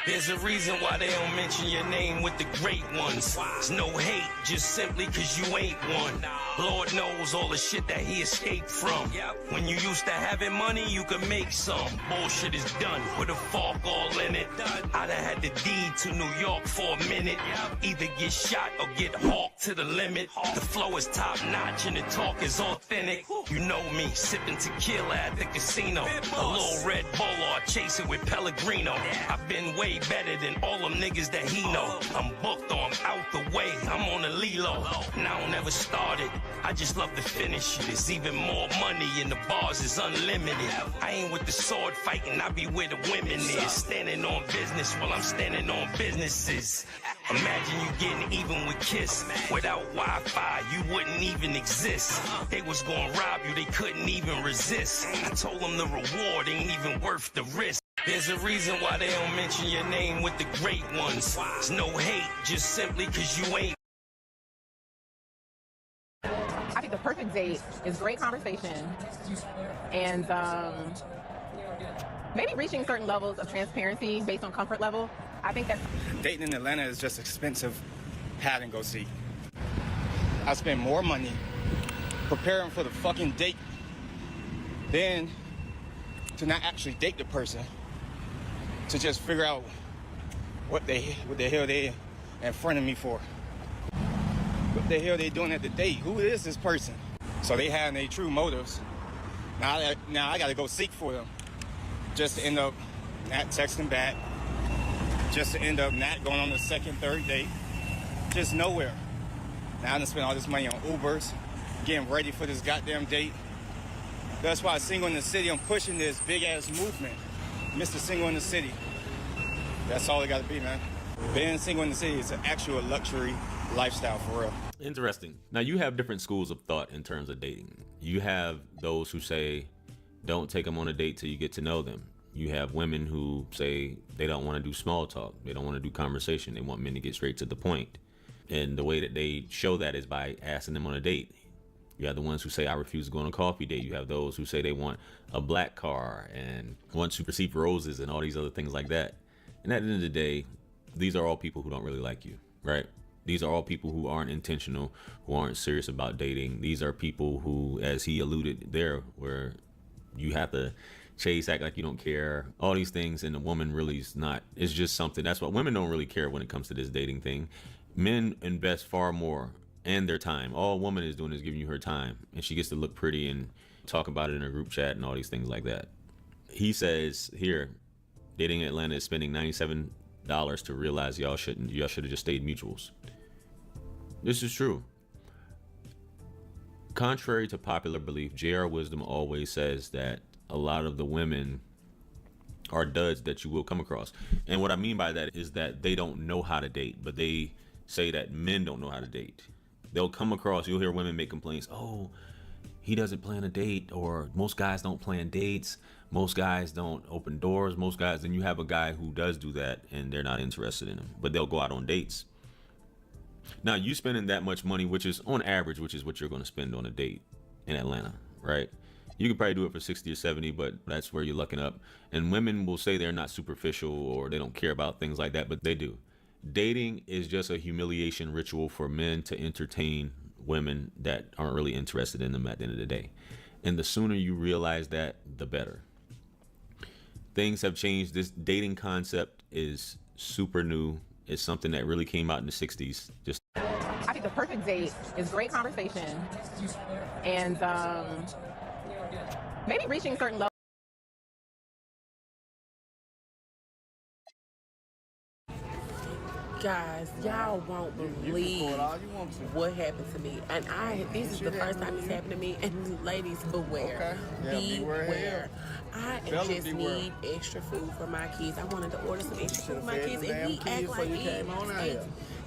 There's a reason why they don't mention your name with the great ones. It's no hate, just simply cause you ain't one. Lord knows all the shit that he escaped from. When you used to having money, you could make some. Bullshit is done, with a fork all in it. I done had the deed to New York for a minute. Either get shot or get hawked to the limit. The flow is top notch and the talk is authentic. You know me, sipping tequila at the casino. A little Red Bull or chasing with Pellegrino. I've been way better than all them niggas that he know. I'm booked or I'm out the way, I'm on the Lilo. And I don't ever started, I just love to finish it. There's even more money and the bars is unlimited. I ain't with the sword fighting, I be where the women is. Standing on business while I'm standing on businesses. Imagine you getting even with Kiss. Without Wi-Fi, you wouldn't even exist. They was gonna rob you, they couldn't even resist. I told them the reward ain't even worth the risk. There's a reason why they don't mention your name with the great ones. It's no hate, just simply cause you ain't. I think the perfect date is great conversation and maybe reaching certain levels of transparency based on comfort level. I think that's... Dating in Atlanta is just expensive, hide and go seek. I spend more money preparing for the fucking date than to not actually date the person, to just figure out what the hell they in front of me for. What the hell they doing at the date? Who is this person? So they having their true motives. Now I gotta go seek for them. Just to end up not texting back. Just to end up not going on the second, third date. Just nowhere. Now I done spent all this money on Ubers, getting ready for this goddamn date. That's why Single in the City, I'm pushing this big ass movement. Mr. Single in the City. That's all it gotta be, man. Being single in the city is an actual luxury lifestyle for real. Interesting. Now you have different schools of thought in terms of dating. You have those who say, don't take them on a date till you get to know them. You have women who say they don't want to do small talk. They don't want to do conversation. They want men to get straight to the point. And the way that they show that is by asking them on a date. You have the ones who say, I refuse to go on a coffee date. You have those who say they want a black car and want to receive roses and all these other things like that. And at the end of the day, these are all people who don't really like you, right? These are all people who aren't intentional, who aren't serious about dating. These are people who, as he alluded there, where you have to chase, act like you don't care, all these things, and the woman really is not. It's just something. That's what women don't really care when it comes to this dating thing. Men invest far more and their time. All a woman is doing is giving you her time, and she gets to look pretty and talk about it in a group chat and all these things like that. He says here, dating in Atlanta is spending $97 to realize y'all should have just stayed mutuals. This is true. Contrary to popular belief, J.R. Wisdom always says that a lot of the women are duds that you will come across. And what I mean by that is that they don't know how to date, but they say that men don't know how to date. They'll come across, you'll hear women make complaints. Oh, he doesn't plan a date, or most guys don't plan dates, most guys don't open doors, most guys, then you have a guy who does do that and they're not interested in him, but they'll go out on dates. Now you spending that much money, which is on average, which is what you're going to spend on a date in Atlanta, right? You could probably do it for 60 or 70, but that's where you're lucking up. And women will say they're not superficial or they don't care about things like that, but they do. Dating is just a humiliation ritual for men to entertain women that aren't really interested in them at the end of the day. And the sooner you realize that, the better. Things have changed. This dating concept is super new. It's something that really came out in the 60s. Just I think the perfect date is great conversation and maybe reaching certain levels. Guys, y'all won't believe what happened to me. And this is the first time it's happened to me. And ladies, beware. Okay. Beware. I just need extra food for my kids. I wanted to order some extra food for my kids. And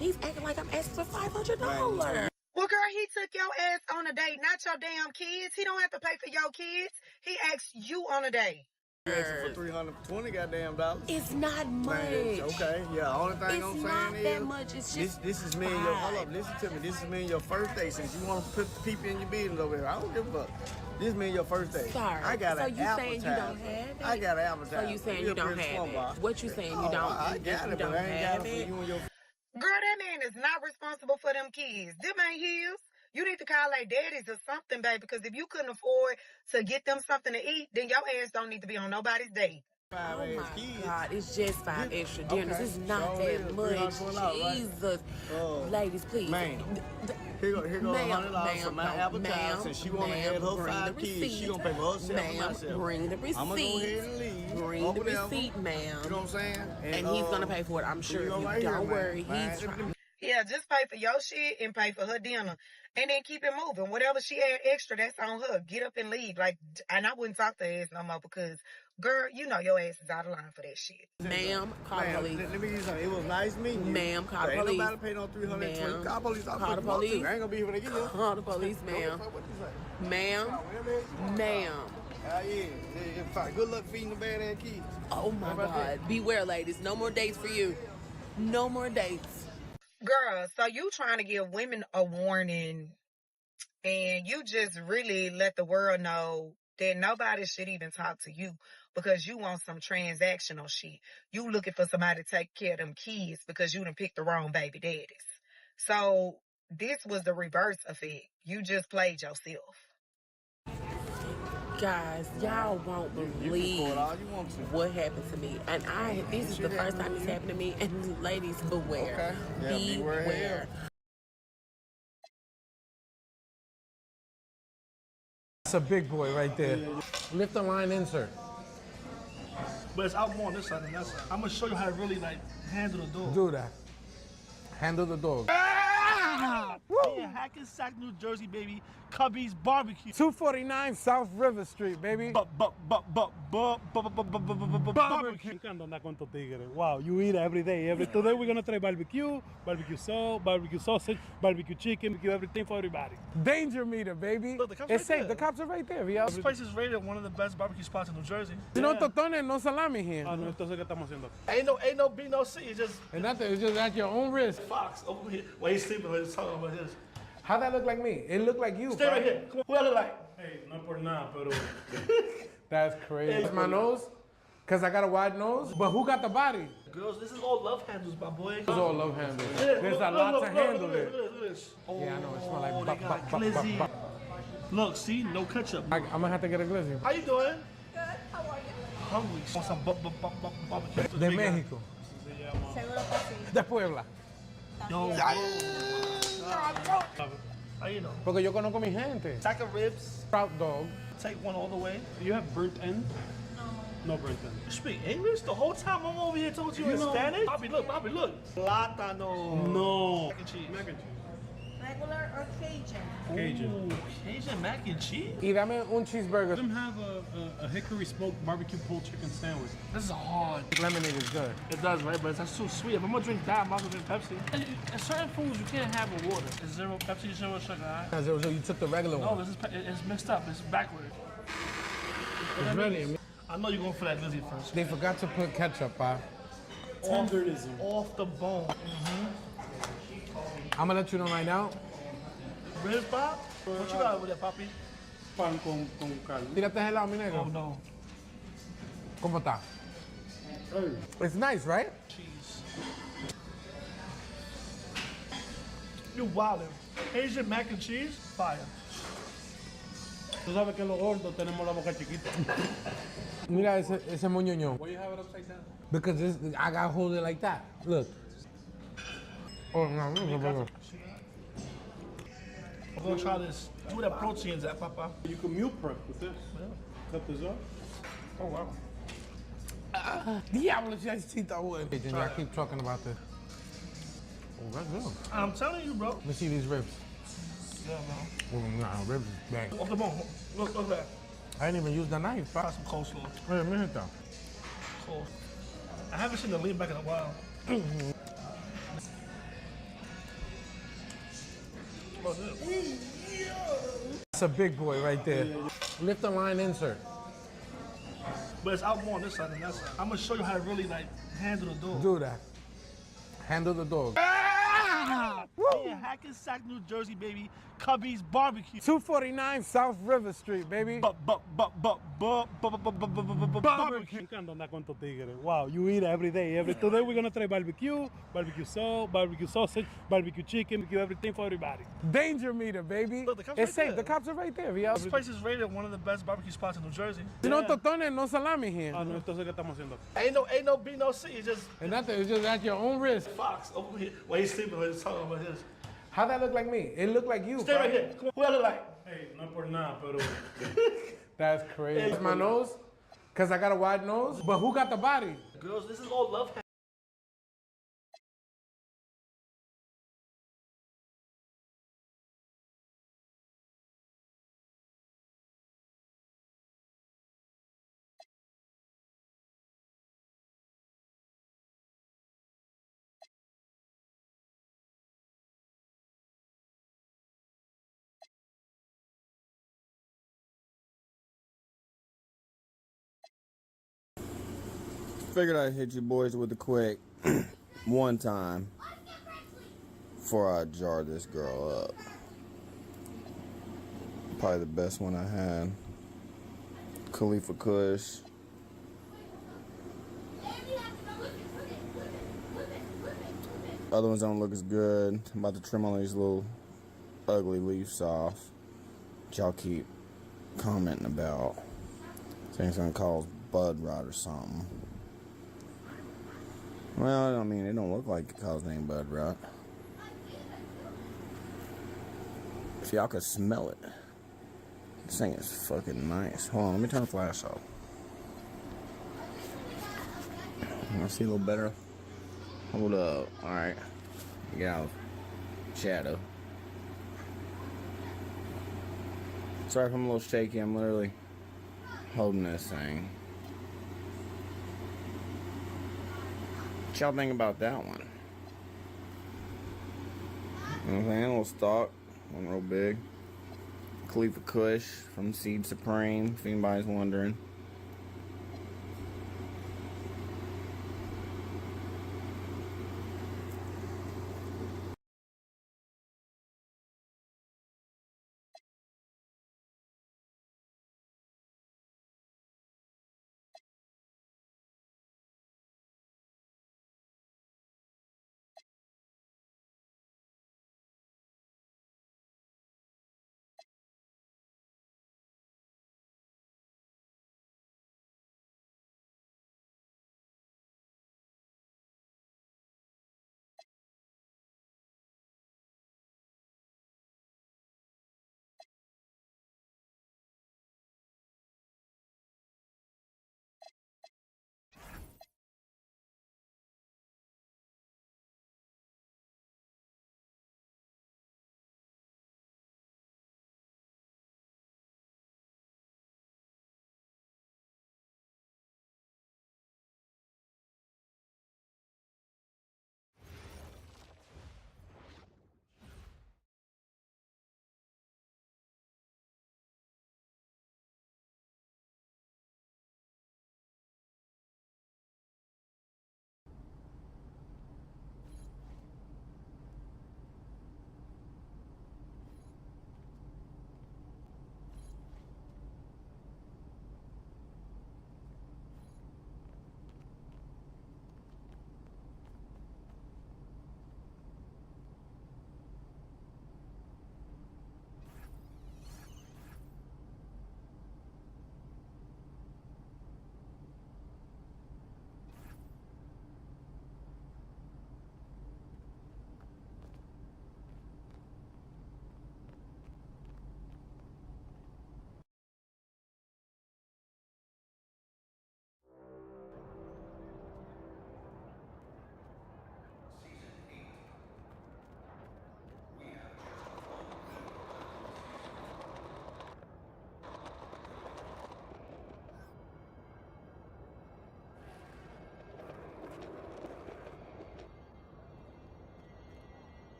he's acting like I'm asking for $500. Well, girl, he took your ass on a date, not your damn kids. He don't have to pay for your kids. He asked you on a date. For $320 goddamn dollars. It's not much. Man, okay, yeah. Only thing I'm saying is, it's not that much. It's just this is me and your. Hold up, listen to me. This is me and your first date. Since you want to put the people in your business over here, I don't give a fuck. This is me and your first date. Sorry. I got an appetizer. So you saying you don't have it? I got an appetizer. So you saying you don't have it? What you saying you don't? I got it, but I ain't got it for you and your. Girl, that man is not responsible for them kids. Them ain't his. You need to call their daddies or something, baby, because if you couldn't afford to get them something to eat, then your ass don't need to be on nobody's date. Oh my God, it's just 5 extra dinners. It's not that much. Jesus. Ladies, please. Man. Here go $100 for my appetizer. And she want to add her 5 kids. She going to pay for herself and myself. Bring the receipt. I'm going to go ahead and leave. Bring the receipt, ma'am. You know what I'm saying? And he's going to pay for it, I'm sure. Don't worry. He's trying. Yeah, just pay for your shit and pay for her dinner. And then keep it moving. Whatever she add extra, that's on her. Get up and leave. And I wouldn't talk to her ass no more because, girl, you know your ass is out of line for that shit. Ma'am, call the police. Let me give you something. It was nice meeting you. Ma'am, call the police. Ain't nobody pay no $320. Call the police. Call the police. I ain't going to be here when they get here. Call the police, ma'am. Ma'am. Yeah. Good luck feeding the bad ass kids. Oh my God. Beware, ladies. No more dates for you. No more dates. Girl, so you trying to give women a warning and you just really let the world know that nobody should even talk to you because you want some transactional shit. You looking for somebody to take care of them kids because you done picked the wrong baby daddies. So this was the reverse effect. You just played yourself. Guys, y'all won't believe what happened to me. And this is the first time it's happened to me. And ladies, beware. Beware. That's a big boy right there. Lift the line insert. But it's out more on this side than that side. I'm gonna show you how to really handle the dog. Do that. Handle the dog. Yeah, Hackensack, New Jersey, baby. Cubby's Barbecue. 249 South River Street, baby. Barbecue. Me encanta andar con estos tigres. Wow, you eat every day. Today we're gonna try barbecue, barbecue sausage, barbecue chicken, barbecue everything for everybody. Danger meter, baby. Look, the cops it's right safe. there. The cops are right there, Rios. This place is rated one of the best barbecue spots in New Jersey. No totones, no salami here. No, entonces, ¿qué estamos haciendo? Ain't no B, no C. It's just... And nothing. It's just at your own risk. Fox over here. Well, he's sleeping, but he's talking about his. How'd that look like me? It looked like you. Stay right here. Come on. Who I look like? Hey, no por nada, pero... That's crazy. It's my nose? Because I got a wide nose? But who got the body? Girls, this is all love handles, my boy. It's all love handles. Yeah, There's a lot to handle it. Look at this. Oh, yeah, I know. It smells like they got glizzy. Look, see? No ketchup. I'm going to have to get a glizzy. How you doing? Good. How are you? Hungry. Want some barbecue? De México. De Puebla. Yo, how you know? Porque yo conozco mi gente. Sack of ribs. Trout dog. Take one all the way. You have burnt end? No burnt end. You speak English? The whole time I'm over here talking to you in Spanish? Bobby, look. Plátano. No. Mac and cheese. regular or Cajun? Cajun. Ooh, Cajun mac and cheese? Y dame un cheeseburger. Let them have a hickory smoked barbecue pulled chicken sandwich. This is hard. Lemonade is good. It does, right? But that's too sweet. If I'm gonna drink that, I'm also drink Pepsi. And certain foods you can't have with water. It's zero Pepsi, zero sugar, right? So you took the regular No, one. it's mixed up. It's backwards. It's really. I know you're going for that glizzy first. They forgot to put ketchup, Tenderism. Off the bone. I'm gonna let you know right now. Ribs, Pop? What you got over there, Papi? Pan con carne. Tírate ese lado, mi negro. Oh, no. ¿Cómo está? Hey. It's nice, right? Cheese. You wildin'. Asian mac and cheese? Fire. Tú sabes que los gordos tenemos la boca chiquita. Mira ese moñoño. Why you have it upside down? Because I gotta hold it like that. Look. Oh, no. I'm gonna try this. Where that protein's at, Papa? You can meal prep with this. Yeah. Cut this up. Oh, wow. Diablo, chicita, wood. I keep talking about this. Oh, that's good. I'm telling you, bro. Let me see these ribs. Yeah, bro. Oh, nah, ribs is bang. Off the bone. Look back. I didn't even use the knife. Got some coleslaw. Wait a minute, though. Cool. I haven't seen the lean back in a while. What's this? That's a big boy right there. Lift the line insert. But it's out more on this side than that side. I'm gonna show you how to really like handle the dog. Do that. Handle the dog. Yeah, Hackensack, New Jersey, baby. Cubby's Barbecue. 249 South River Street, baby. Barbecue. Me encanta andar con estos tigres. Wow, you eat every day. Today we're gonna try barbecue, barbecue sauce, barbecue sausage, barbecue chicken, barbecue everything for everybody. Danger meter, baby. Look, the cops It's right safe. there. The cops are right there, yo. This place is rated one of the best barbecue spots in New Jersey. No totones, no salami here. Ah, no, entonces, ¿qué estamos haciendo? Ain't no B, no C. It's just And nothing. It's just at your own risk. Fox over here. While he's sleeping, he's talking about his. How that look like me? It look like you. Stay right here. Come on. Who I look like? Hey, no por nada, pero... That's crazy. That's my nose, because I got a wide nose. But who got the body? Girls, this is all love. Figured I'd hit you boys with a quick one time before I jar this girl up. Probably the best one I had. Khalifa Kush. Other ones don't look as good. I'm about to trim all these little ugly leaves off that y'all keep commenting about. I think it's gonna cause bud rot or something. Well, I mean, it don't look like it caused any bud rot. If y'all could smell it. This thing is fucking nice. Hold on, let me turn the flash off. I see a little better. Hold up. Alright. Get out of shadow. Sorry if I'm a little shaky. I'm literally holding this thing. What y'all think about that one? You know what I'm saying? A little stalk. One real big. Khalifa Kush from Seed Supreme, if anybody's wondering.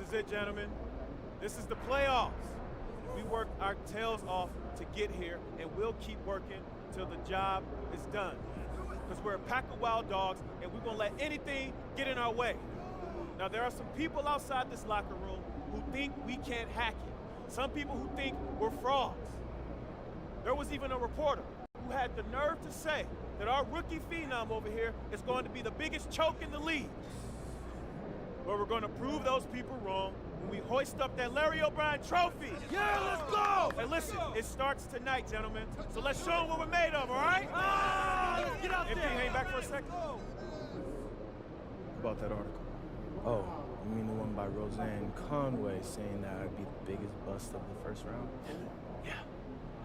is it, gentlemen. This is the playoffs. We worked our tails off to get here, and we'll keep working till the job is done. Because we're a pack of wild dogs, and we're going to let anything get in our way. Now, there are some people outside this locker room who think we can't hack it. Some people who think we're frauds. There was even a reporter who had the nerve to say that our rookie phenom over here is going to be the biggest choke in the league. But we're going to prove those people wrong when we hoist up that Larry O'Brien trophy. Yeah, let's go! Hey, listen, it starts tonight, gentlemen. So let's show them what we're made of, all right? Let's get out MP, there. hang back for a second. About that article. Oh, you mean the one by Roseanne Conway saying that I'd be the biggest bust of the first round? Yeah.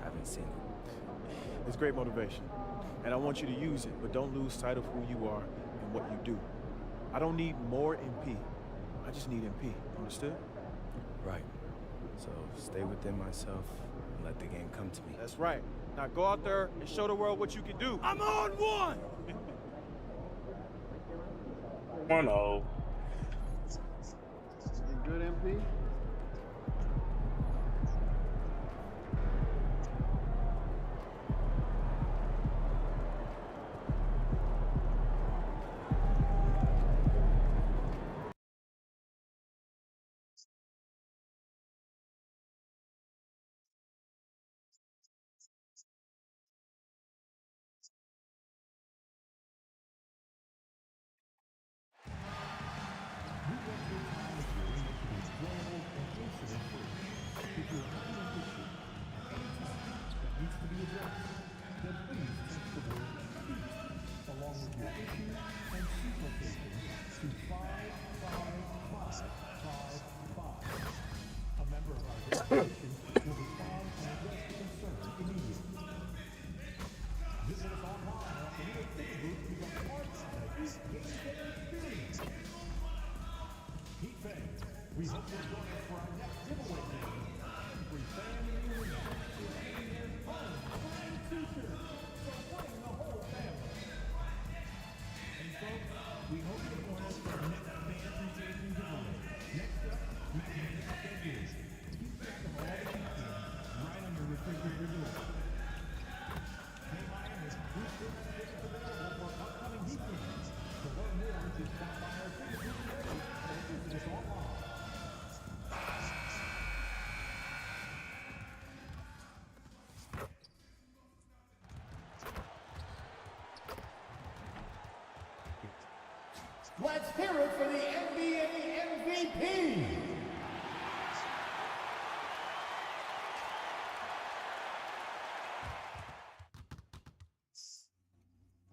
Haven't seen it. It's great motivation, and I want you to use it, but don't lose sight of who you are and what you do. I don't need more MP. I just need MP. Understood? Right. So stay within myself and let the game come to me. That's right. Now go out there and show the world what you can do. I'm on one! 1-0. Good, MP? Let's hear it for the NBA MVP.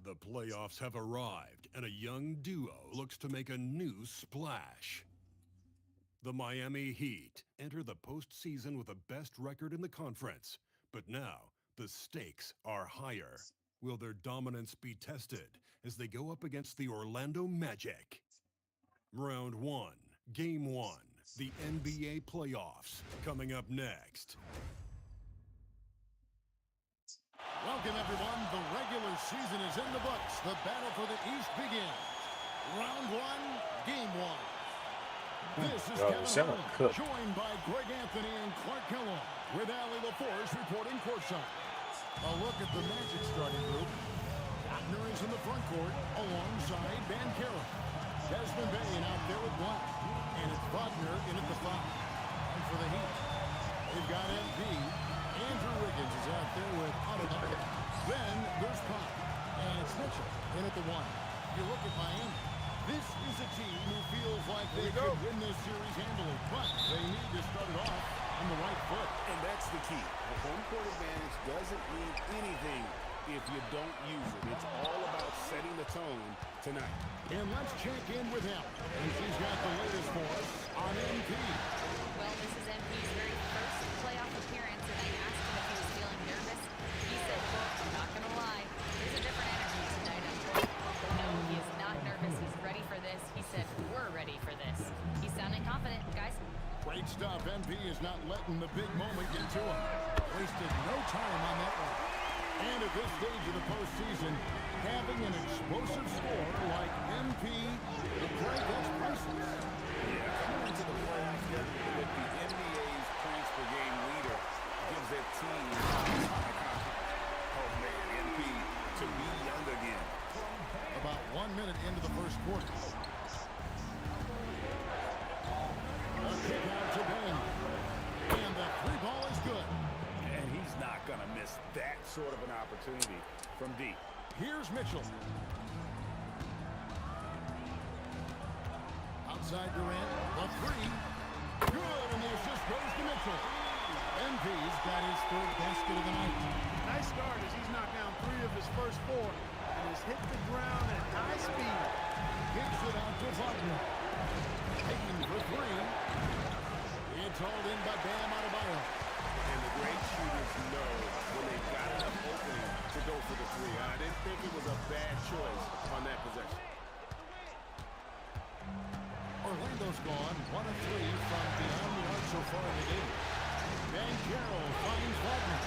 The playoffs have arrived, and a young duo looks to make a new splash. The Miami Heat enter the postseason with the best record in the conference, but now the stakes are higher. Will their dominance be tested as they go up against the Orlando Magic? Round 1, Game 1, the NBA playoffs, coming up next. Welcome, everyone. The regular season is in the books. The battle for the East begins. Round 1, Game 1. This is Kevin Harlan, joined by Greg Anthony and Clark Kellogg, with Allie LaForce reporting courtside. A look at the Magic starting group. Wagner is in the front court alongside Banchero. Desmond Bain out there with Black. And it's Wagner in at the 5. And for the Heat, they've got MP. Andrew Wiggins is out there with Adebayo. Then there's Pop. And it's Mitchell in at the 1. You look at Miami. This is a team who feels like they could win this series handily, but they need to start it off on the right foot. And that's the key. The home court advantage doesn't mean anything if you don't use it. It's all about setting the tone tonight. And let's check in with him. And she's got the latest for us on MP. Well, this is MP's very first playoff appearance, and I asked him if he was feeling nervous. He said, quote, I'm not going to lie, there's a different energy tonight, unquote. No, he is not nervous. He's ready for this. He said, we're ready for this. He's sounding confident, guys. Great stuff. MP is not letting the big moment get to him. Wasted no time on that one. And at this stage of the postseason, having an explosive score like MP, the play gets priceless. coming into the playoffs with the NBA's points per game leader gives their team MP to be young again. About 1 minute into the first quarter. A kick out to Bain. And the free ball is good. And he's not going to miss that sort of an opportunity from deep. Here's Mitchell. Outside Durant, the three. Good, and the assist goes to Mitchell. MP's got his third basket of the night. Nice start as he's knocked down 3 of his first 4 and has hit the ground at high speed. Kicks it out to Wagner. Taking for 3. It's hauled in by Bam Adebayo. And the great shooters know when they've got enough opening to go for the 3. I didn't think it was a bad choice on that possession. Orlando's gone 1 of 3 from beyond the arc so far in the game. Banchero finds Wagner.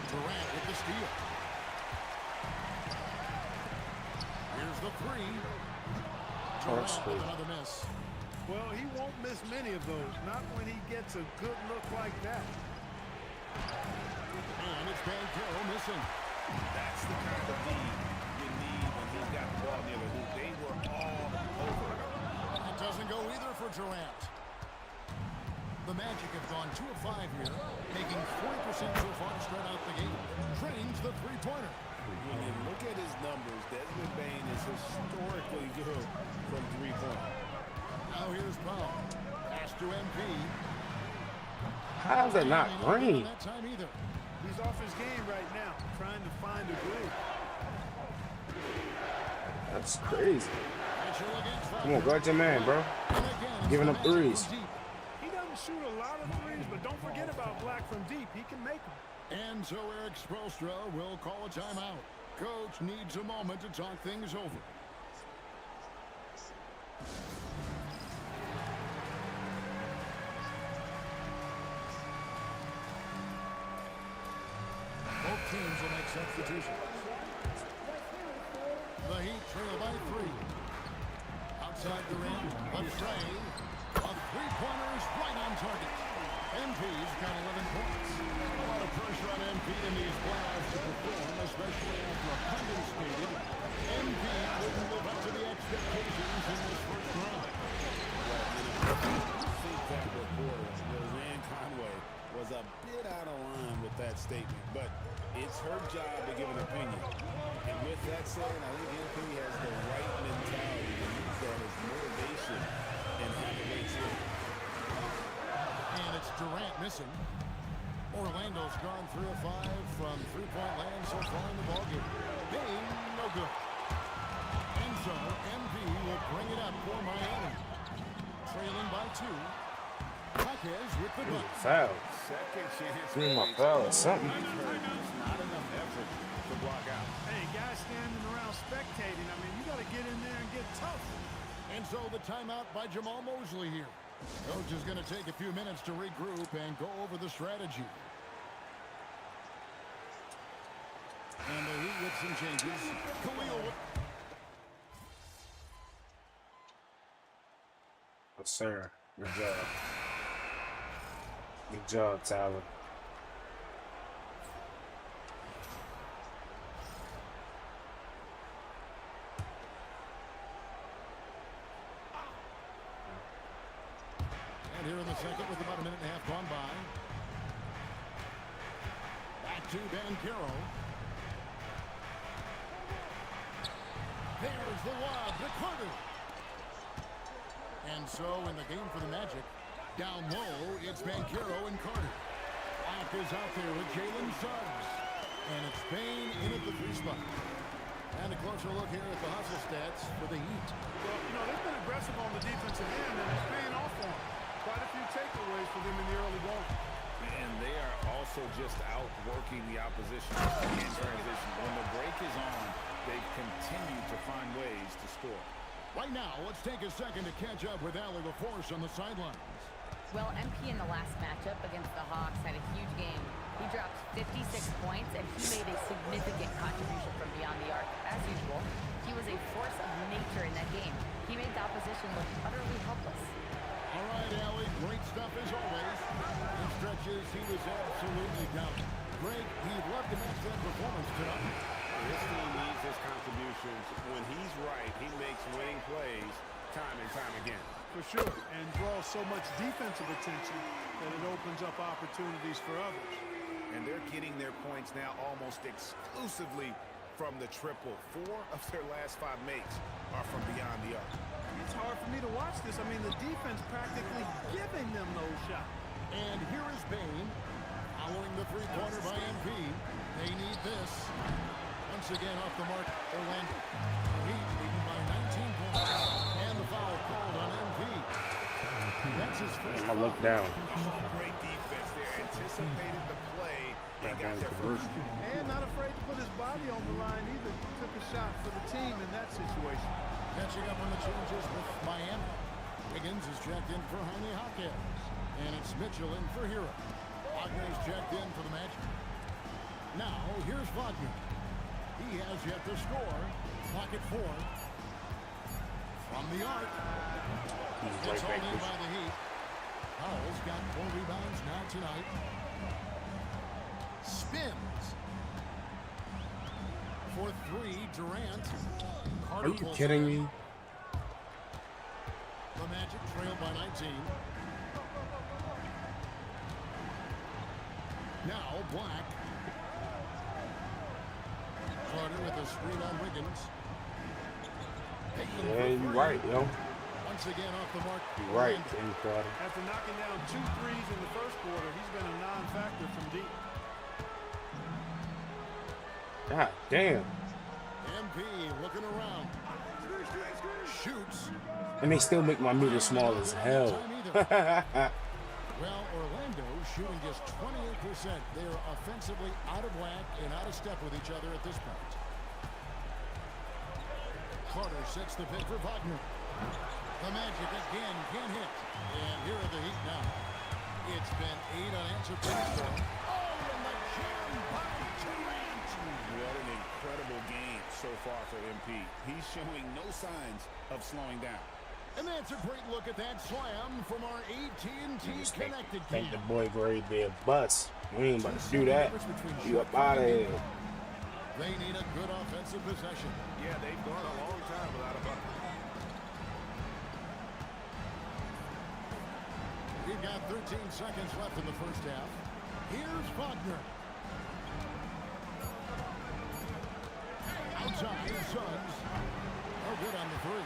Durant with the steal. Here's the 3. Durant with another miss. Well, he won't miss many of those, not when he gets a good look like that. And it's Banchero missing. That's the kind of lead you need when he's got the ball near the hoop. They were all over. It doesn't go either for Durant. The Magic have gone 2 of 5 here, making 40% so far to start out the game. Drains the three-pointer. I mean, look at his numbers. Desmond Bane is historically good from three-point. Now here's Powell. Pass to MP. How's that not green? That time either. He's off his game right now, trying to find a groove. That's crazy. Come on, go at your man, bro. Giving up threes. He doesn't shoot a lot of threes, but don't forget about Black from deep. He can make them. And so Eric Spoelstra will call a timeout. Coach needs a moment to talk things over. Both teams will make substitutions. The Heat trail by 3. Outside the rim, a tray. A three-pointer is right on target. MP's got 11 points. A lot of pressure on MP in these playoffs to perform, especially after a pundit stated MP wouldn't live up to the expectations in this first round. I think that reporter, Roseanne Conway, was a bit out of line with that statement, but it's her job to give an opinion. And with that said, I think MP has the right mentality to use that as motivation and have a great team. And it's Durant missing. Orlando's gone 3 of 5 from three-point land so far in the ballgame. Being no good. And so MP will bring it up for Miami. Trailing by 2. Jaquez with the bucket. Foul. Second chance. Give my foul or something. Not enough effort to block out. Hey, guys standing around spectating. I mean, you got to get in there and get tough. And so the timeout by Jamal Mosley here. Coach is going to take a few minutes to regroup and go over the strategy. And the Heat with some changes. Khalil. Yes, sir. Good job. Good job, Tyler. And here in the second with about a minute and a half gone by. Back to Banchero. There's the lob to Carter. And so in the game for the Magic, down low, it's Banchero and Carter. Black is out there with Jalen Suggs. And it's Bane in at the 3 spot. And a closer look here at the hustle stats for the Heat. Well, you know, they've been aggressive on the defensive end, and it's paying off for them. Quite a few takeaways for them in the early going. And they are also just outworking the opposition in transition. When the break is on, they've continued to find ways to score. Right now, let's take a second to catch up with Allie LaForce on the sidelines. Well, MP in the last matchup against the Hawks had a huge game. He dropped 56 points, and he made a significant contribution from beyond the arc. As usual, he was a force of nature in that game. He made the opposition look utterly helpless. All right, Allie, great stuff as always. In stretches, he was absolutely down. Greg, he'd love to match that performance tonight. His team needs his contributions. When he's right, he makes winning plays time and time again. For sure, and draws so much defensive attention that it opens up opportunities for others. And they're getting their points now almost exclusively from the triple. 4 of their last 5 makes are from beyond the arc. It's hard for me to watch this. I mean, the defense practically giving them those shots. And here is Bane, following the three-pointer by MP. They need this. Once again off the mark, Orlando. Heat leading by 19 points. And the foul called on MP. That's his first I look down. Great defense there. Anticipated the play and got there first. And not afraid to put his body on the line either. Took a shot for the team in that situation. Catching up on the changes with Miami. Wiggins is checked in for Jaime Jaquez. And it's Mitchell in for Hero. Wagner's checked in for the Magic. Now, here's Wagner. He has yet to score. Clock at 4. From the arc. It's all in by the Heat. Powell's got 4 rebounds now tonight. Spins. For 3, Durant. Are you kidding me? The Magic trail by 19. Now Black. Carter with a screen on Wiggins. Yeah, you're right, yo. Once again off the mark. You're right, James Carter. After knocking down 2 threes in the first quarter, he's been a non-factor from deep. God damn. MP looking around. Shoots. And they still make my meter small as hell. Well, Orlando shooting just 28%. They are offensively out of whack and out of step with each other at this point. Carter sets the pick for Wagner. The Magic again can hit. And here are the Heat now. It's been 8 unanswered points for him. Oh, and the jam by Durant. What an incredible game so far for MP. He's showing no signs of slowing down. And that's a great look at that slam from our AT&T Connected Think team. the boy grade be a bust. We ain't about to do that. You up out of here. They need a good offensive possession. Yeah, they've gone a long time without a bucket. We've got 13 seconds left in the first half. Here's Wagner. Outside, Suns. No good on the 3.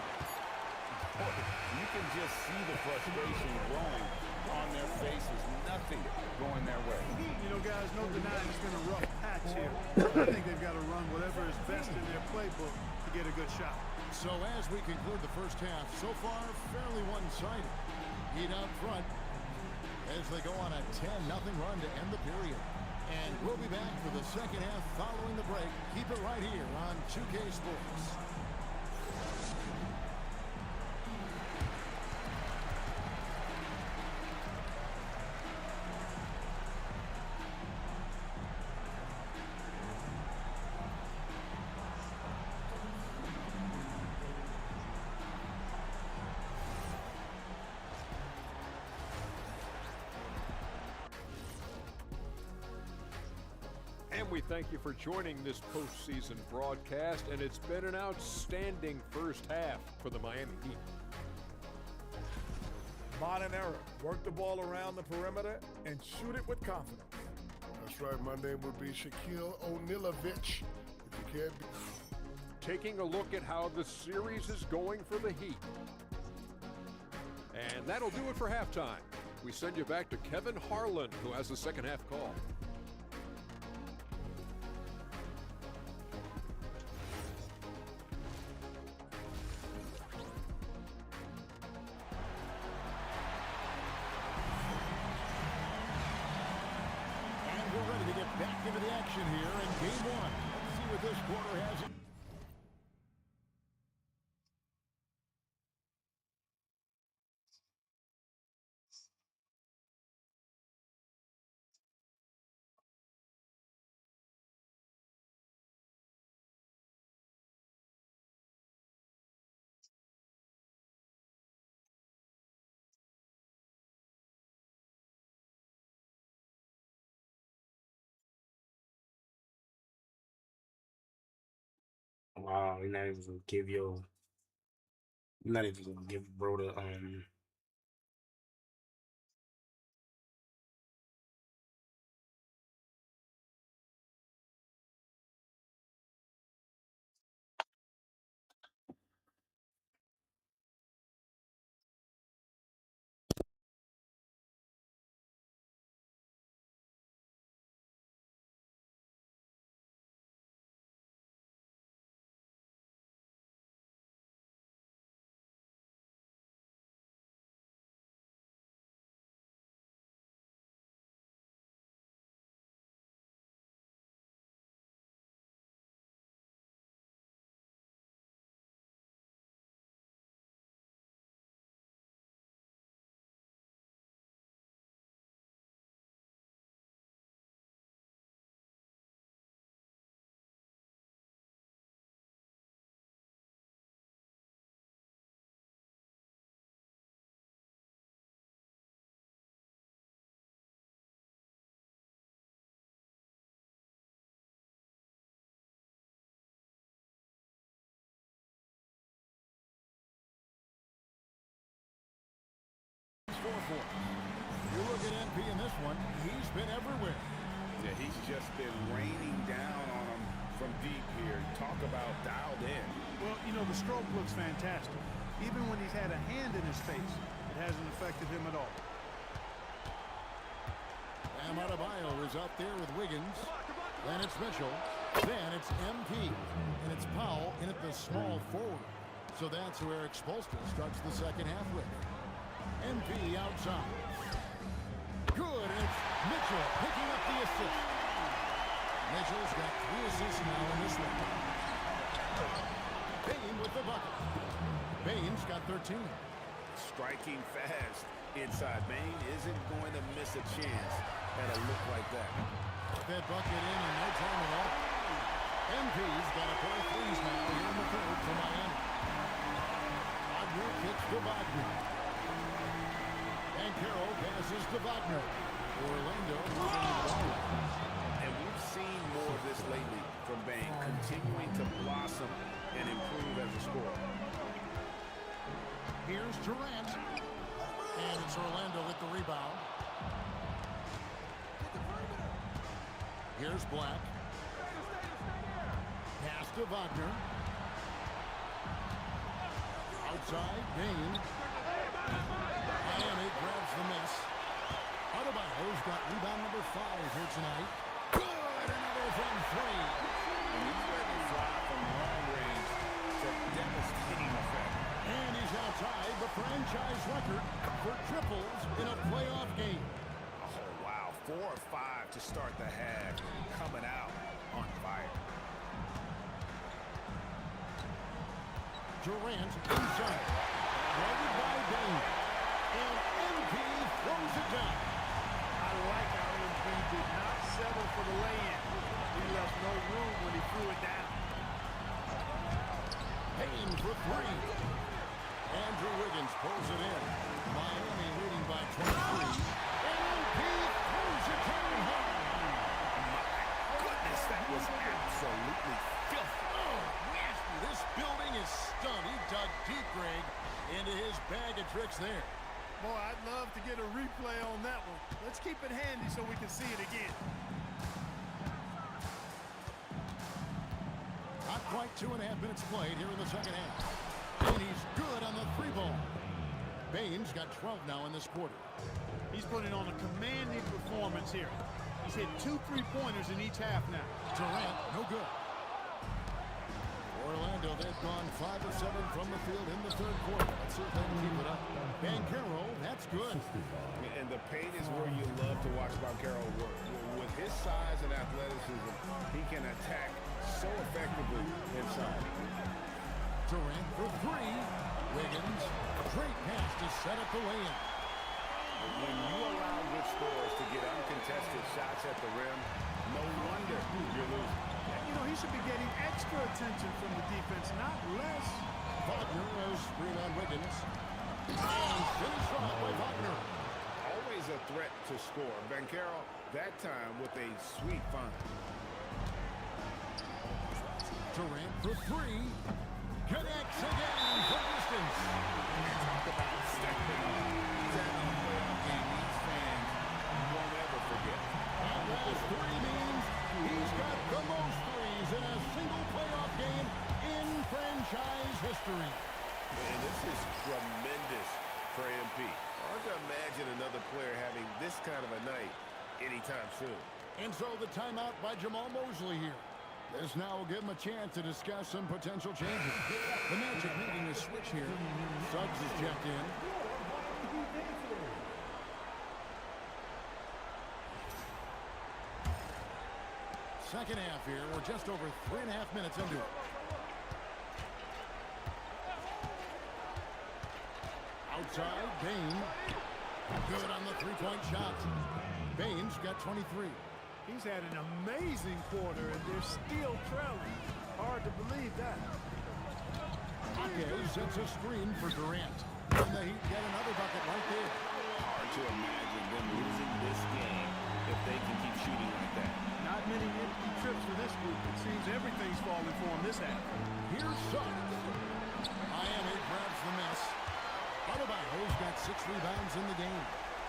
You can just see the frustration growing on their faces. Nothing going their way. You know, guys, no denying it's been a rough patch here. I think they've got to run whatever is best in their playbook to get a good shot. So as we conclude the first half, so far fairly one-sided. Heat out front as they go on a 10-0 run to end the period. And we'll be back for the second half following the break. Keep it right here on 2K Sports. And we thank you for joining this postseason broadcast, and it's been an outstanding first half for the Miami Heat. Modern era. Work the ball around the perimeter and shoot it with confidence. That's right. My name would be Shaquille O'Nealovich. If you can't be... Taking a look at how the series is going for the Heat. And that'll do it for halftime. We send you back to Kevin Harlan, who has the second half call. We're ready to get back into the action here in Game 1. Let's see what this quarter has. Wow, you're not even gonna give your, you're not even gonna give bro the You look at MP in this one, he's been everywhere. Yeah, he's just been raining down on him from deep here. Talk about dialed in. Well, you know, the stroke looks fantastic. Even when he's had a hand in his face, it hasn't affected him at all. Bam Adebayo is out there with Wiggins. Then it's Mitchell. Then it's MP. And it's Powell in at the small forward. So that's who Eric Spoelstra starts the second half with. MP outside. Good, and it's Mitchell picking up the assist. Mitchell's got 3 assists now in this one. Payne with the bucket. Payne's got 13. Striking fast inside. Bain isn't going to miss a chance at a look like that. That bucket in no time at all. MP's got a pair of threes now here in the third for Miami. Wagner kicks to Wagner. And Carroll passes to Wagner. Orlando moving the ball. And we've seen more of this lately from Bain, continuing to blossom and improve as a scorer. Here's Durant. And it's Orlando with the rebound. Here's Black. Pass to Wagner. Outside, Bain. Miami grabs the miss. Adebayo's got rebound number 5 here tonight. Good! Another from 3. And he's ready to fly from long range to devastating effect. And he's outside the franchise record for triples in a playoff game. Oh, wow. 4 or 5 to start the half. Coming out on fire. Durant inside. Guarded by Bain. And MP throws it down. I like how MP did not settle for the lay-in. He left no room when he threw it down. Payne for 3. Andrew Wiggins pulls it in. Miami leading by 23. And MP throws it down hard. My goodness, that was absolutely filthy. Oh, nasty. This building is stunned. He dug deep, Greg, into his bag of tricks there. Boy, I'd love to get a replay on that one. Let's keep it handy so we can see it again. Not quite 2.5 minutes played here in the second half. And he's good on the 3-ball. Bain's got 12 now in this quarter. He's putting on a commanding performance here. He's hit 2 3-pointers in each half now. Durant, no good. Orlando, they've gone 5 of 7 from the field in the third quarter. Let's see if they can keep it up. Banchero, that's good. And the paint is where you love to watch Banchero work. With his size and athleticism, he can attack so effectively inside. Durant for 3. Wiggins, great pass to set up the lay-in. When you allow good scorers to get uncontested shots at the rim, no wonder you're losing. You know, he should be getting extra attention from the defense, not less. Wagner has screen on Wiggins. And finished off by Wagner. Always a threat to score. Banchero, that time with a sweet find. Durant for three. Connects again from distance. Talk about stepping up. He's having a playoff game these fans won't ever forget. And that three means he's got the most threes in a single playoff game in franchise history. Man, this is tremendous for MP. Hard to imagine another player having this kind of a night anytime soon. And so the timeout by Jamal Mosley here. This now will give him a chance to discuss some potential changes. The Magic making a switch here. Suggs is checked in. Second half here. We're just over 3.5 minutes into it. Outside, Bane. Good on the three-point shot. Bane's got 23. He's had an amazing quarter, and they're still trailing. Hard to believe that. Ake sets a screen for Durant. And the Heat get another bucket right there. Hard to imagine them losing this game if they can keep shooting like that. Not many empty trips for this group. It seems everything's falling for them this half. Here's Suggs. Miami grabs the miss. Adebayo's got 6 rebounds in the game.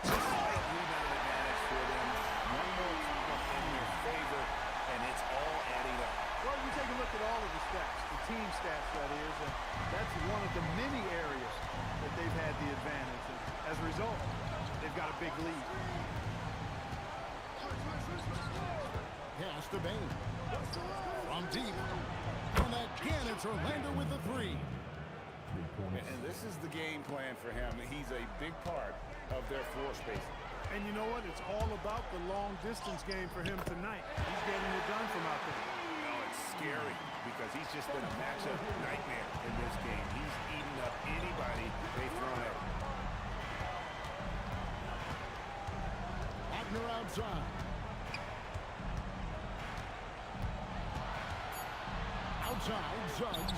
Slight rebound advantage for them. One more come up in their favor, and it's all adding up. Well, you take a look at all of the stats, the team stats, that is, and that's one of the many areas that they've had the advantage. And as a result, they've got a big lead. Pass to Bane. From deep. And again, it's Orlando with the three. And this is the game plan for him. He's a big part of their floor spacing. And you know what? It's all about the long-distance game for him tonight. He's getting it done from out there. No, it's scary because he's just been a matchup nightmare in this game. He's eating up anybody they've thrown at him. Wagner outside. Outside, Suggs.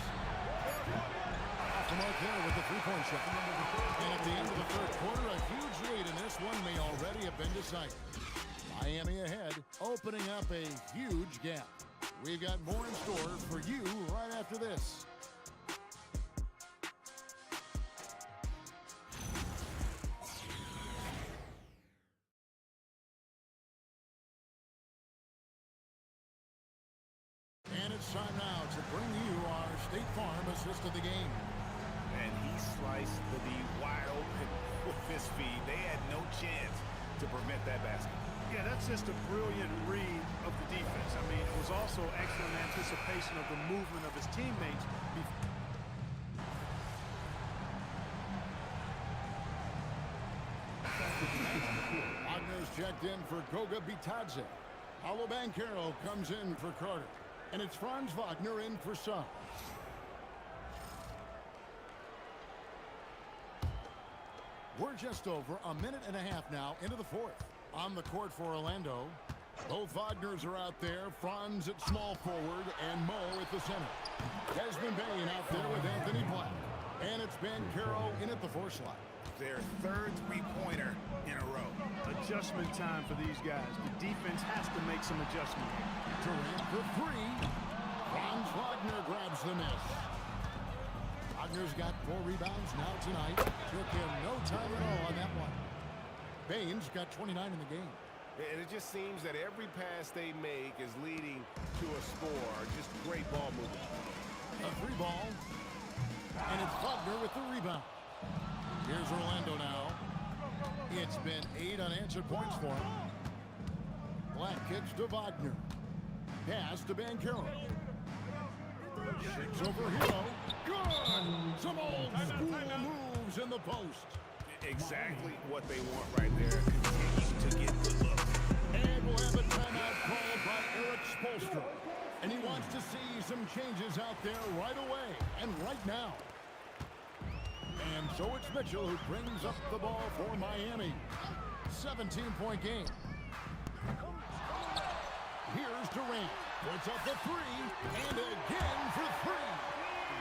Off the mark there with the three-point shot. And at the end of the third quarter, a huge lead, and this one may already have been decided. Miami ahead, opening up a huge gap. We've got more in store for you right after this. And it's time now to bring you our State Farm assist of the game. And he sliced the D wide open with his feet. They had no chance to prevent that basket. Yeah, that's just a brilliant read of the defense. I mean, it was also excellent anticipation of the movement of his teammates. Wagner's checked in for Goga Bitadze. Paulo Banchero comes in for Carter. And it's Franz Wagner in for Suggs. We're just over a minute and a half now into the fourth. On the court for Orlando. Both Wagners are out there. Franz at small forward and Mo at the center. Desmond Bain out there with Anthony Black. And it's Banchero in at the 4 slot. Their third three-pointer in a row. Adjustment time for these guys. The defense has to make some adjustment. Durant for three. Franz Wagner grabs the miss. Wagner's got 4 rebounds now tonight. Took him no time at all on that one. Bain's got 29 in the game. And it just seems that every pass they make is leading to a score. Just great ball movement. A free ball. And it's Wagner with the rebound. Here's Orlando now. It's been 8 unanswered points for him. Black kicks to Wagner. Pass to Banchero. Shakes over Hero. Good! Some old school moves in the post. Exactly what they want right there. Continue to get good looks. And we'll have a timeout called by Eric Spoelstra. And he wants to see some changes out there right away and right now. And so it's Mitchell who brings up the ball for Miami. 17-point game. Here's Durant. Puts up the three, and again for three.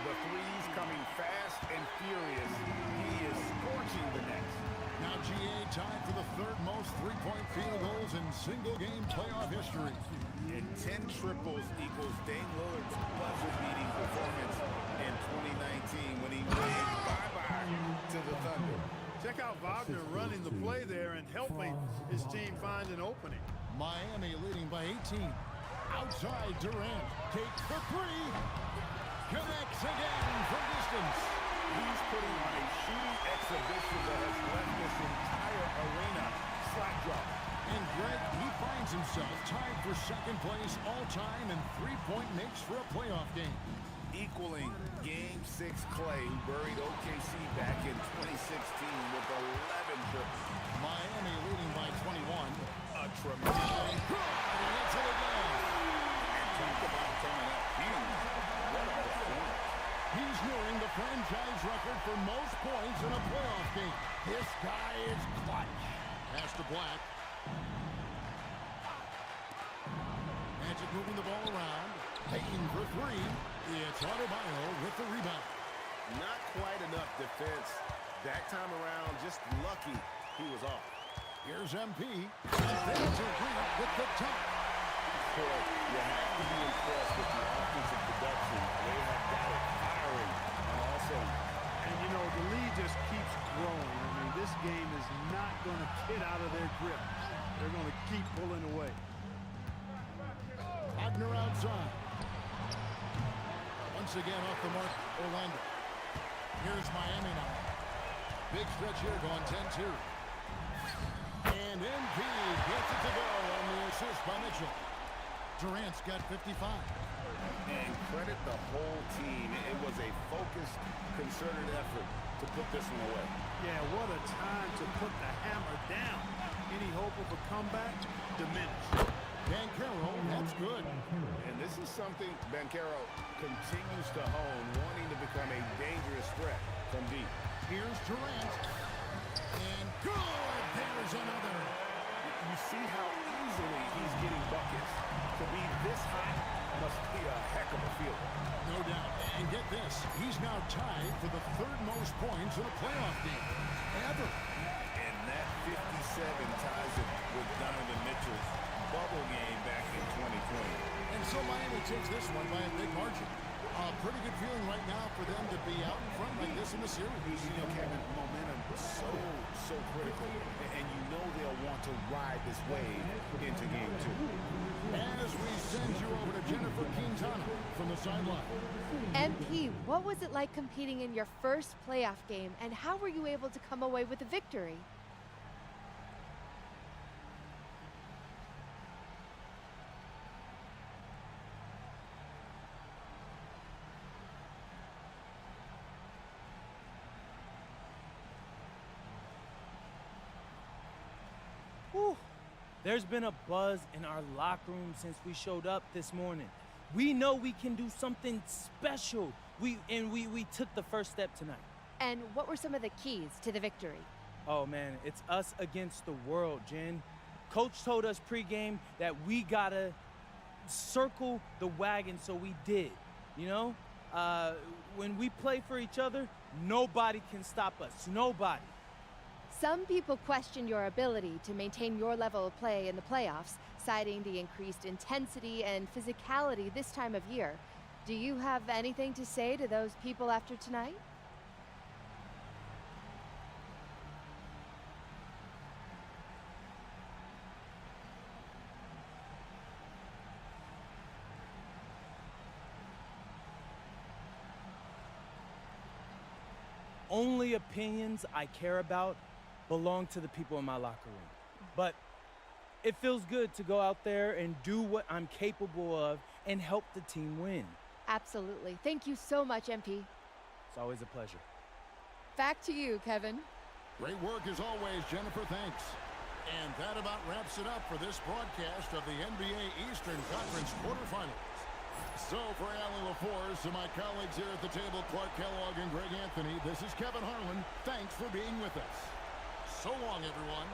The three's coming fast and furious. He is scorching the nets. Now GA tied for the third most three-point field goals in single-game playoff history. And 10 triples equals Dame Lillard's buzzer-beating performance in 2019 when he waved bye-bye to the Thunder. Check out Wagner running the play there and helping his team find an opening. Miami leading by 18. Outside Durant. Takes the three. Connects again from distance. He's putting on a shooting exhibition that has left this entire arena slack-jaw. And Greg, he finds himself tied for second place all-time in three-point makes for a playoff game. Equaling Game 6 Clay, who buried OKC back in 2016 with 11 triples. Miami leading by 21. A tremendous good, and it's it again. And talk about coming up huge. What a performance. He's nearing the franchise record for most points in a playoff game. This guy is clutch. Pass to Black. Magic moving the ball around. Taking for three. It's Adebayo with the rebound. Not quite enough defense that time around. Just lucky he was off. Here's MP. There's a green with the top. Boy, you have to be impressed with the offensive production. They have got it firing on all cylinders. And, you know, the lead just keeps growing. I mean, this game is not going to get out of their grip. They're going to keep pulling away. Wagner outside. Once again off the mark, Orlando. Here's Miami now. Big stretch here going 10-2. And MP gets it to go on the assist by Mitchell. Durant's got 55. And credit the whole team. It was a focused, concerted effort to put this one away. Yeah, what a time to put the hammer down. Any hope of a comeback diminished. Banchero, that's good. And this is something Banchero continues to hone, wanting to become a dangerous threat from deep. Here's Durant. And good! There's another. You see how easily he's getting buckets. To be this hot must be a heck of a feeling. No doubt. And get this, he's now tied for the third most points in a playoff game ever. And that 57 ties it with Donovan Mitchell's bubble game back in 2020. And so Miami takes this one by a big margin. A pretty good feeling right now for them to be out in front like this in the series. You know, Kevin, momentum so critical. And you know they'll want to ride this wave into game 2. As we send you over to Jennifer Quintana from the sideline. MP, what was it like competing in your first playoff game, and how were you able to come away with a victory? Whew. There's been a buzz in our locker room since we showed up this morning. We know we can do something special. We took the first step tonight. And what were some of the keys to the victory? Oh man, it's us against the world, Jen. Coach told us pregame that we gotta circle the wagon, so we did. You know, when we play for each other, nobody can stop us. Nobody. Some people question your ability to maintain your level of play in the playoffs, citing the increased intensity and physicality this time of year. Do you have anything to say to those people after tonight? Only opinions I care about belong to the people in my locker room. But it feels good to go out there and do what I'm capable of and help the team win. Absolutely. Thank you so much, MP. It's always a pleasure. Back to you, Kevin. Great work as always, Jennifer. Thanks. And that about wraps it up for this broadcast of the NBA Eastern Conference quarterfinals. So for Allie LaForce and my colleagues here at the table, Clark Kellogg and Greg Anthony, this is Kevin Harlan. Thanks for being with us. So long, everyone.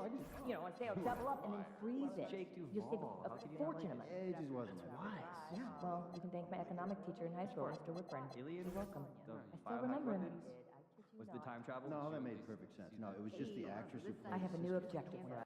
on sale, double up and then freeze it. You'll save a fortune of money. It just wasn't wise. Yeah, well, you can thank my economic teacher in high school, Mr. Whitburn. You're welcome. I still remember him. Was the time travel? No, that made perfect sense. No, it was just the actress who played. I have a new objective for us.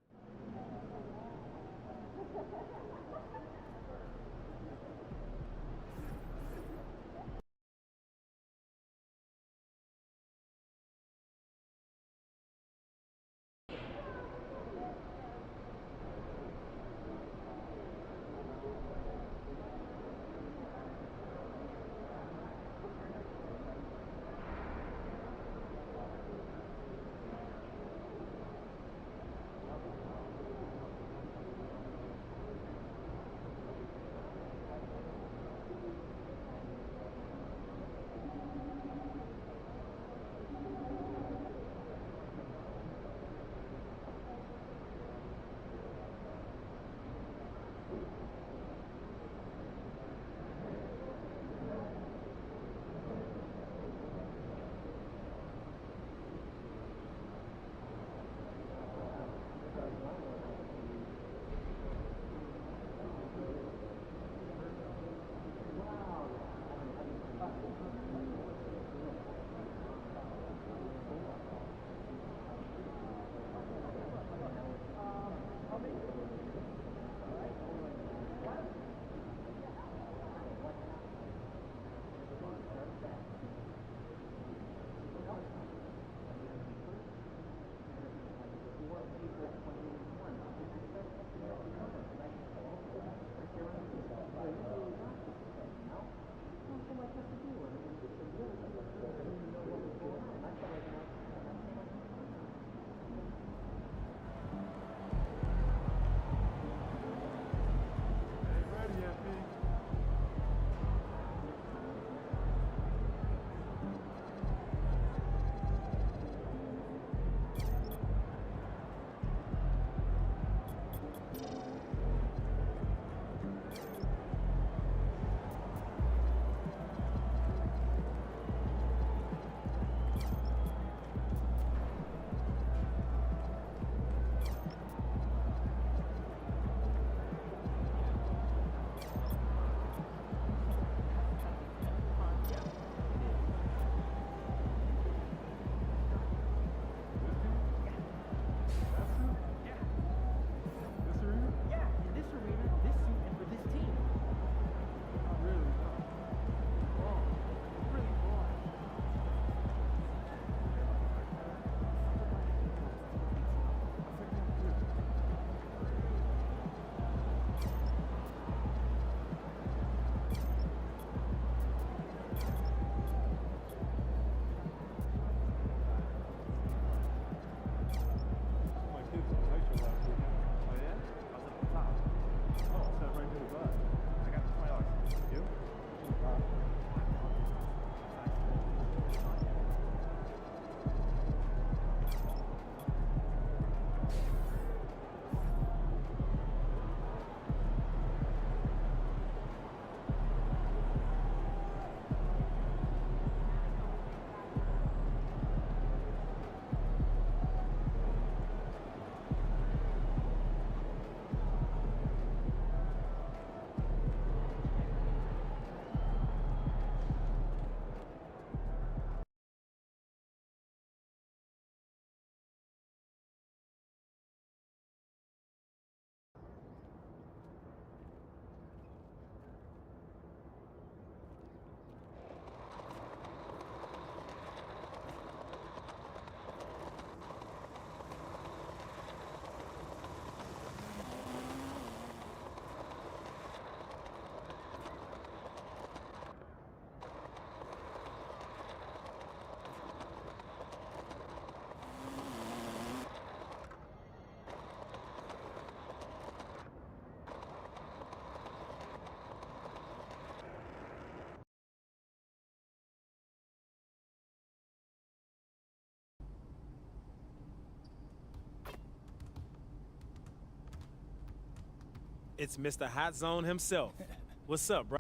It's Mr. Hot Zone himself. What's up, bro?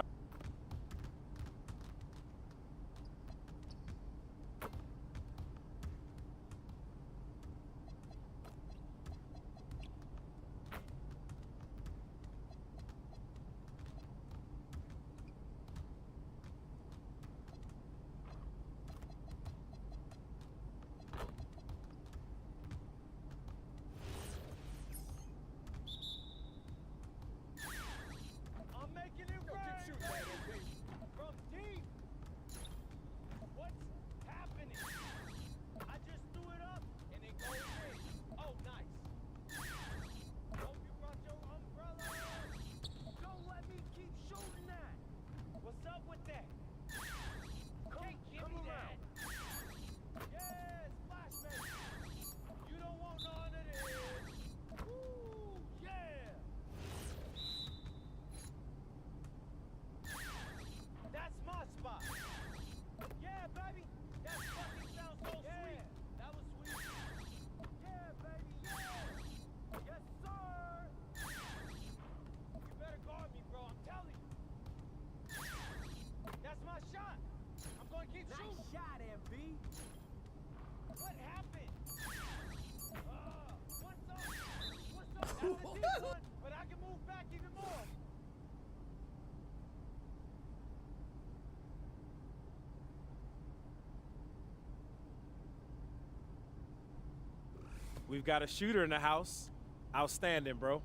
But I can move back even more. We've got a shooter in the house. Outstanding, bro.